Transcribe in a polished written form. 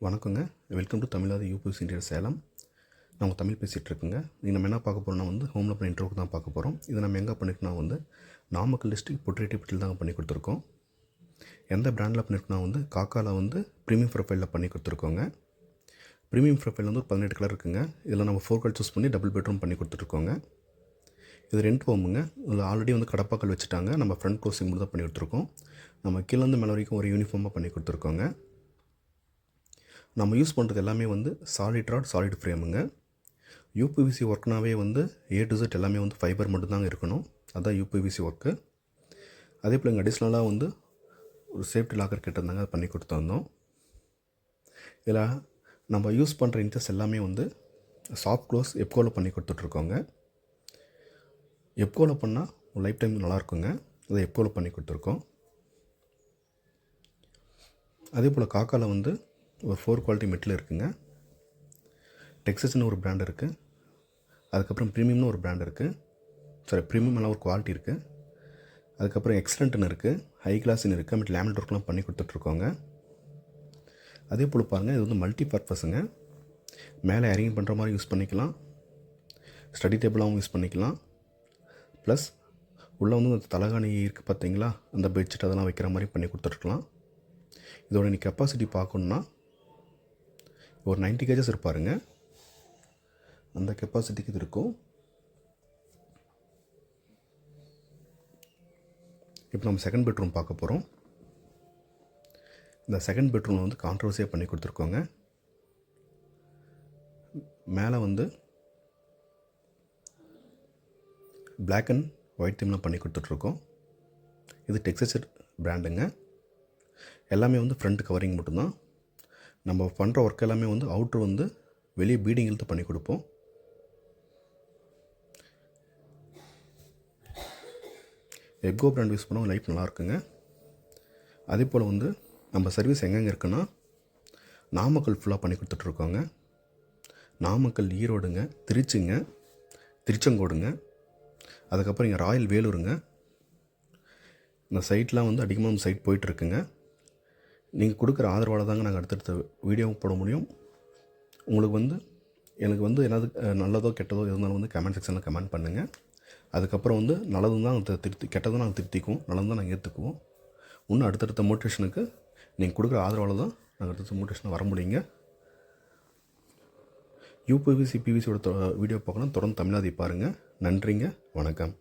வணக்கங்க. Welcome to Tamizhadhi UPS interior Salem. நான் உங்கள் தமிழ் பேசிகிட்ருக்குங்க. இது நம்ம என்ன பார்க்க போகிறோம்னா ஹோம் லோன் இன்ட்ரோக்கு தான் பார்க்க போகிறோம். இது நம்ம எங்கே பண்ணியிருக்கோம்னா நாமக்கல் டிஸ்ட்ரிக்ட் பொட்டேட்டிப்பட்டியில் தாங்க பண்ணி கொடுத்துருக்கோம். எந்த பிராண்டில் பண்ணியிருக்கோம்னா காக்காவில் ப்ரீமியம் ப்ரொஃபைலில் பண்ணி கொடுத்துருக்கோங்க. ப்ரீமியம் ப்ரொஃபைல் ஒரு 18 கலர் இருக்குங்க. இதில் நம்ம 4 கலர் சூஸ் பண்ணி டபுள் பெட்ரூம் பண்ணி கொடுத்துருக்கோங்க. இது ரெண்ட் ஹோமுங்க. இதில் ஆல்ரெடி கடப்பாக்கல் வச்சுட்டாங்க. நம்ம ஃப்ரண்ட் க்ளோசிங் மட்டும் தான் பண்ணி கொடுத்துருக்கோம். நம்ம கீழேருந்து மேலே வரைக்கும் ஒரு யூனிஃபார்மாக பண்ணி கொடுத்துருக்கோங்க. நம்ம யூஸ் பண்ணுறது எல்லாமே சாலிட் ராட், சாலிட் ஃப்ரேமுங்க. யூபிவிசி ஒர்க்னாவே A to Z எல்லாமே ஃபைபர் மட்டும்தாங்க இருக்கணும். அதுதான் யூபிவிசி ஒர்க்கு. அதே போல் இங்கே அடிஷ்னலாக ஒரு சேஃப்டி லாக்கர் கேட்டிருந்தாங்க, அதை பண்ணி கொடுத்துருந்தோம். இதில் நம்ம யூஸ் பண்ணுற இன்ச்சஸ் எல்லாமே சாஃப்ட் க்ளோஸ் எப்கோவில் பண்ணி கொடுத்துட்ருக்கோங்க. எப்கோவில் பண்ணால் ஒரு லைஃப் டைம் நல்லாயிருக்குங்க. அதை எப்கோவில் பண்ணி கொடுத்துருக்கோம். அதே போல் காக்காவில் ஒரு 4 குவாலிட்டி மெட்டில் இருக்குங்க. டெக்ஸஸ்னு ஒரு பிராண்ட் இருக்குது. அதுக்கப்புறம் ப்ரீமியம்னு ஒரு பிராண்ட் இருக்குது. ப்ரீமியம் எல்லாம் ஒரு குவாலிட்டி இருக்குது. அதுக்கப்புறம் எக்ஸலண்ட்னு இருக்குது, ஹை கிளாஸ்னு இருக்குது. அப்புறம் லேமினேட் ஒர்க்லாம் பண்ணி கொடுத்துட்ருக்கோங்க. அதே போல் பாருங்கள், இது மல்டி பர்பஸுங்க. மேலே அரேஞ்ச் பண்ணுற மாதிரி யூஸ் பண்ணிக்கலாம், ஸ்டடி டேபிளாகவும் யூஸ் பண்ணிக்கலாம். ப்ளஸ் உள்ளே அந்த தலகாணி இருக்குது பார்த்தீங்களா, அந்த பெட்ஷீட் அதெல்லாம் வைக்கிற மாதிரி பண்ணி கொடுத்துருக்கலாம். இதோட இன்றைக்கி கெப்பாசிட்டி பார்க்கணுன்னா ஒரு 90 kgs இருப்பாருங்க. அந்த கெப்பாசிட்டிக்கு இது இருக்கும். இப்போ நம்ம செகண்ட் பெட்ரூம் பார்க்க போகிறோம். இந்த செகண்ட் பெட்ரூமில் கான்ட்ரவர்சியாக பண்ணி கொடுத்துருக்கோங்க. மேலே பிளாக் அண்ட் ஒயிட் தீம்லாம் பண்ணி கொடுத்துட்ருக்கோம். இது டெக்ஸஸ் பிராண்டுங்க. எல்லாமே ஃப்ரண்ட் கவரிங் மட்டும்தான். நம்ம பண்ணுற ஒர்க் எல்லாமே அவுட்ரு வெளியே பீடிங் இழுத்து பண்ணி கொடுப்போம். எப்கோ பிராண்ட் யூஸ் பண்ணால் லைஃப் நல்லாயிருக்குங்க. அதே போல் நம்ம சர்வீஸ் எங்கெங்கே இருக்குன்னா நாமக்கல் ஃபுல்லாக பண்ணி கொடுத்துட்ருக்கோங்க. நாமக்கல், ஈரோடுங்க, திருச்சிங்க, திருச்செங்கோடுங்க, அதுக்கப்புறம் இங்கே ராயல் வேலூருங்க. இந்த சைட்லாம் அதிகமாக நம்ம சைட் போயிட்டுருக்குங்க. நீங்கள் கொடுக்குற ஆதரவால் தாங்க நாங்கள் அடுத்தடுத்த வீடியோவும் போட முடியும். உங்களுக்கு எனக்கு என்னது நல்லதோ கெட்டதோ இருந்தாலும் கமெண்ட் செக்ஷனில் கமெண்ட் பண்ணுங்கள். அதுக்கப்புறம் நல்லதும் தான் திருத்தி, கெட்டதும் நாங்கள் திருத்திக்குவோம், நல்லதும் தான் நாங்கள் ஏற்றுக்குவோம். இன்னும் அடுத்தடுத்த மோட்டிவேஷனுக்கு நீங்கள் கொடுக்குற ஆதரவால் தான் நாங்கள் அடுத்த மோட்டிவேஷன் வர முடியுங்க. யூபிவிசி, பிவிசியோட வீடியோ பார்க்கணும். தொடர்ந்து தமிழாதி பாருங்கள். நன்றிங்க, வணக்கம்.